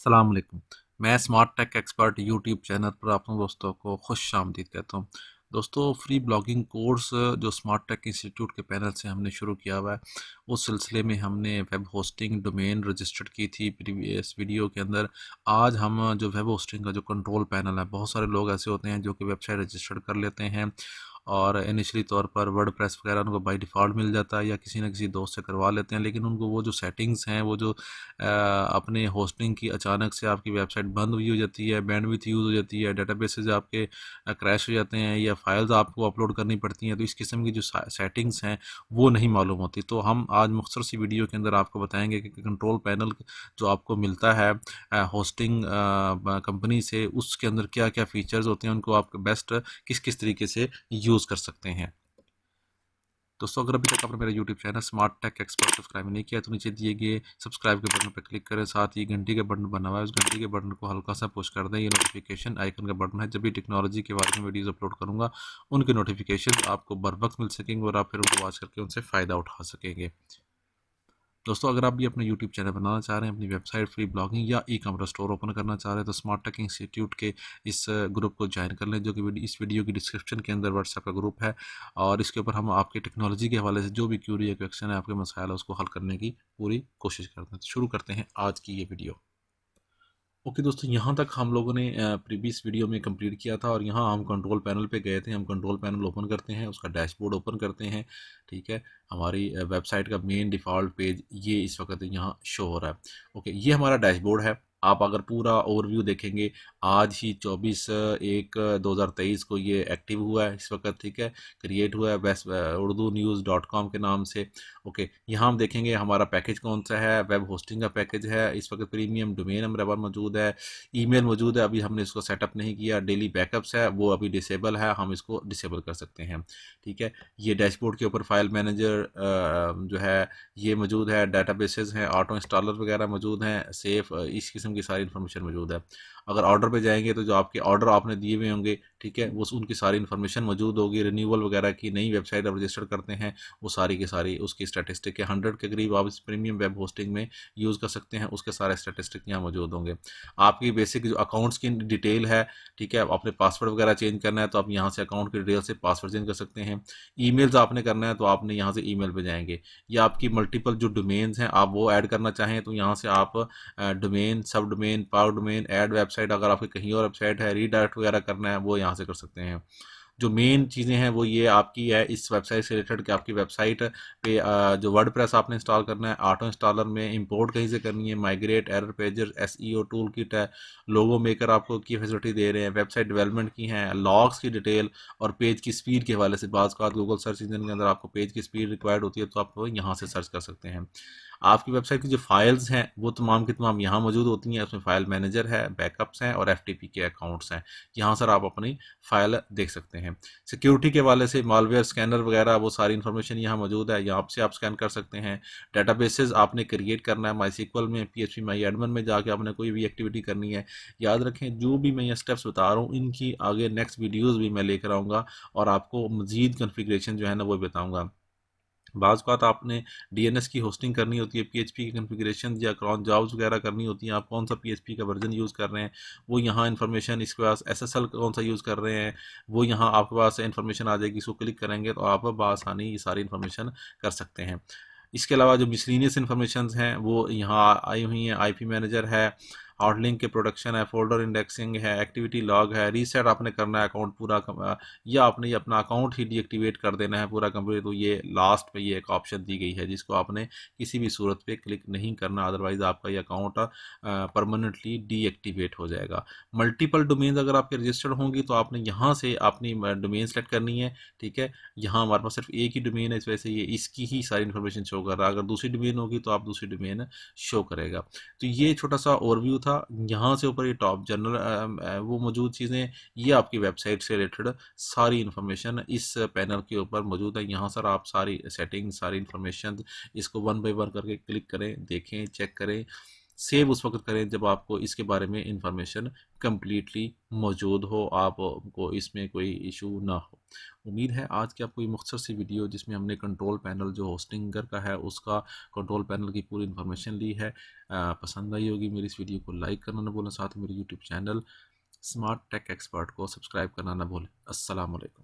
अस्सलाम वालेकुम। मैं Smart Tech Expert YouTube channel पर आप दोस्तों को खुश आमदीद कहता हूँ। दोस्तों, फ्री ब्लॉगिंग कोर्स जो स्मार्ट टेक इंस्टीट्यूट के पैनल से हमने शुरू किया हुआ है, उस सिलसिले में हमने वेब होस्टिंग डोमेन रजिस्टर्ड की थी प्रीवियस वीडियो के अंदर। आज हम जो वेब होस्टिंग का जो कंट्रोल पैनल है, बहुत सारे लोग ऐसे होते हैं जो कि वेबसाइट रजिस्टर्ड कर लेते हैं और इनिशियली तौर पर वर्डप्रेस वगैरह उनको बाय डिफ़ॉल्ट मिल जाता है या किसी न किसी दोस्त से करवा लेते हैं, लेकिन उनको वो जो सेटिंग्स हैं, वो जो अपने होस्टिंग की अचानक से आपकी वेबसाइट बंद हुई हो जाती है, बैंडविड्थ यूज़ हो जाती है, डेटाबेसेस आपके क्रैश हो जाते हैं या फाइल्स आपको अपलोड करनी पड़ती हैं, तो इस किस्म की जो सेटिंग्स हैं वो नहीं मालूम होती। तो हम आज मुख्तसर सी वीडियो के अंदर आपको बताएंगे कि कंट्रोल पैनल जो आपको मिलता है होस्टिंग कंपनी से, उसके अंदर क्या क्या फ़ीचर्स होते हैं, उनको आप बेस्ट किस किस तरीके से यूज़ कर सकते हैं। दोस्तों, अगर अभी तक आपने मेरा YouTube channel Smart Tech Expert subscribe नहीं किया तो नीचे दिए गए सब्सक्राइब के बटन पर क्लिक करें, साथ ही घंटी के बटन बना हुआ है, उस घंटी के बटन को हल्का सा पुश कर दें। ये नोटिफिकेशन आइकन का बटन है, जब भी टेक्नोलॉजी के बारे में वीडियोस अपलोड करूंगा उनके नोटिफिकेशन आपको बर वक्त मिल सकेंगे और आप फिर उनको वॉच करके उनसे फ़ायदा उठा सकेंगे। दोस्तों, अगर आप भी अपना यूट्यूब चैनल बनाना चाह रहे हैं, अपनी वेबसाइट फ्री ब्लॉगिंग या ई कॉमर्स स्टोर ओपन करना चाह रहे हैं, तो स्मार्ट टेक इंस्टीट्यूट के इस ग्रुप को ज्वाइन कर लें, जो कि इस वीडियो की डिस्क्रिप्शन के अंदर व्हाट्सएप का ग्रुप है। और इसके ऊपर हम आपके टेक्नोलॉजी के हवाले से जो भी क्यूरी या क्वेश्चन है, आपके मसाइल है, उसको हल करने की पूरी कोशिश करते हैं। तो शुरू करते हैं आज की ये वीडियो। ओके दोस्तों, यहाँ तक हम लोगों ने प्रीवियस वीडियो में कंप्लीट किया था और यहाँ हम कंट्रोल पैनल पे गए थे। हम कंट्रोल पैनल ओपन करते हैं, उसका डैशबोर्ड ओपन करते हैं। ठीक है, हमारी वेबसाइट का मेन डिफ़ॉल्ट पेज ये इस वक्त यहाँ शो हो रहा है। ओके, ये हमारा डैशबोर्ड है। आप अगर पूरा ओवरव्यू देखेंगे, आज ही 24/1/2023 को ये एक्टिव हुआ है इस वक्त। ठीक है, क्रिएट हुआ है वेस्ट उर्दू न्यूज़ .com के नाम से। ओके, यहाँ हम देखेंगे हमारा पैकेज कौन सा है। वेब होस्टिंग का पैकेज है इस वक्त। प्रीमियम डोमेन हमारे पास मौजूद है, ईमेल मौजूद है, अभी हमने इसको सेटअप नहीं किया। डेली बैकअप्स है, वो अभी डिसेबल है, हम इसको डिसेबल कर सकते हैं। ठीक है, ये डैशबोर्ड के ऊपर फाइल मैनेजर जो है ये मौजूद है, डाटाबेसेस हैं, ऑटो इंस्टॉलर वगैरह मौजूद हैं, सेफ इस किस्म की सारी इन्फॉर्मेशन मौजूद है। अगर ऑर्डर पे जाएंगे तो जो आपके ऑर्डर आपने दिए हुए होंगे, ठीक है, वो उनकी सारी इन्फॉर्मेशन मौजूद होगी। रिन्यूअल वगैरह की, नई वेबसाइट आप रजिस्टर करते हैं, वो सारी की सारी उसकी स्टैटिस्टिक है। 100 के करीब आप इस प्रीमियम वेब होस्टिंग में यूज़ कर सकते हैं, उसके सारे स्टैटिस्टिक यहाँ मौजूद होंगे। आपकी बेसिक जो अकाउंट्स की डिटेल है, ठीक है, अपने पासवर्ड वगैरह चेंज करना है तो आप यहाँ से अकाउंट की डिटेल से पासवर्ड चेंज कर सकते हैं। ईमेल्स आपने करना है तो आपने यहाँ से ईमेल पे जाएंगे, या आपकी मल्टीपल जो डोमेन्स हैं आप वो ऐड करना चाहें तो यहाँ से आप डोमेन, सब domain, power domain, add website, अगर आपकी कहीं और वेबसाइट है, रीडायरेक्ट वगैरह करना है वो यहाँ से कर सकते हैं। जो मेन चीज़ें हैं वो ये आपकी है इस वेबसाइट से रिलेटेड कि आपकी वेबसाइट पे जो वर्डप्रेस आपने इंस्टॉल करना है, ऑटो इंस्टॉलर में इंपोर्ट कहीं से करनी है, migrate, error pager, SEO tool kit है, लोगो मेकर आपको की फैसिलिटी दे रहे हैं, वेबसाइट डेवलपमेंट की हैं, लॉग्स की डिटेल और पेज की स्पीड के हवाले से। बाज़ गूगल सर्च इंजन के अंदर आपको पेज की स्पीड रिक्वायर्ड होती है तो आप यहाँ से सर्च कर सकते हैं। आपकी वेबसाइट की जो फाइल्स हैं वो तमाम की तमाम यहाँ मौजूद होती हैं। उसमें फाइल मैनेजर है, बैकअप्स हैं और एफटीपी के अकाउंट्स हैं। यहाँ सर आप अपनी फाइल देख सकते हैं। सिक्योरिटी के हवाले से मालवेयर स्कैनर वगैरह वो सारी इन्फॉर्मेशन यहाँ मौजूद है, यहाँ से आप स्कैन कर सकते हैं। डेटाबेसेस आपने क्रिएट करना है माईसीक्वल में, पीएचपी माई एडमिन में जाके आपने कोई भी एक्टिविटी करनी है। याद रखें, जो भी मैं ये स्टेप्स बता रहा हूँ इनकी आगे नेक्स्ट वीडियोज़ भी मैं लेकर आऊँगा और आपको मज़ीद कन्फिग्रेशन जो है ना वो बताऊँगा। बाज़ बात आपने डीएनएस की होस्टिंग करनी होती है, पीएचपी की कॉन्फ़िगरेशन या क्रॉन जॉब्स वगैरह करनी होती हैं, आप कौन सा पीएचपी का वर्जन यूज़ कर रहे हैं वो यहाँ इन्फॉर्मेशन, इसके पास एसएसएल कौन सा यूज़ कर रहे हैं वो यहाँ आपके पास इन्फॉर्मेशन आ जाएगी। इसको क्लिक करेंगे तो आप बआसानी ये सारी इन्फॉर्मेशन कर सकते हैं। इसके अलावा जो मिसलिनियस इन्फॉर्मेशन हैं वो यहाँ आई हुई हैं। आईपी मैनेजर है, हॉटलिंक के प्रोडक्शन है, फोल्डर इंडेक्सिंग है, एक्टिविटी लॉग है, रीसेट आपने करना है अकाउंट पूरा या आपने ये अपना अकाउंट ही डीएक्टिवेट कर देना है पूरा कंप्लीट, तो ये लास्ट पे ये एक ऑप्शन दी गई है जिसको आपने किसी भी सूरत पे क्लिक नहीं करना, अदरवाइज आपका ये अकाउंट परमानेंटली डीएक्टिवेट हो जाएगा। मल्टीपल डोमेन्स अगर आपके रजिस्टर्ड होंगी तो आपने यहाँ से अपनी डोमेन सेलेक्ट करनी है। ठीक है, यहाँ हमारे पास सिर्फ एक ही डोमेन है, इस वजह से ये इसकी ही सारी इन्फॉर्मेशन शो कर रहा है। अगर दूसरी डोमेन होगी तो आप दूसरी डोमेन शो करेगा। तो ये छोटा सा ओवरव्यू था। यहाँ से ऊपर ये टॉप जनरल वो मौजूद चीज़ें, ये आपकी वेबसाइट से रिलेटेड सारी इन्फॉर्मेशन इस पैनल के ऊपर मौजूद है। यहाँ सर आप सारी सेटिंग, सारी इन्फॉर्मेशन इसको वन बाय वन करके क्लिक करें, देखें, चेक करें। सेव उस वक्त करें जब आपको इसके बारे में इंफॉर्मेशन कम्प्लीटली मौजूद हो, आपको इसमें कोई इशू ना हो। उम्मीद है आज की आपको ये मुख्तसर सी वीडियो जिसमें हमने कंट्रोल पैनल जो होस्टिंगर का है उसका कंट्रोल पैनल की पूरी इन्फॉर्मेशन ली है पसंद आई होगी। मेरी इस वीडियो को लाइक करना ना भूलें, साथ ही मेरे YouTube channel Smart Tech Expert को सब्सक्राइब करना ना भूलें। अस्सलाम वालेकुम।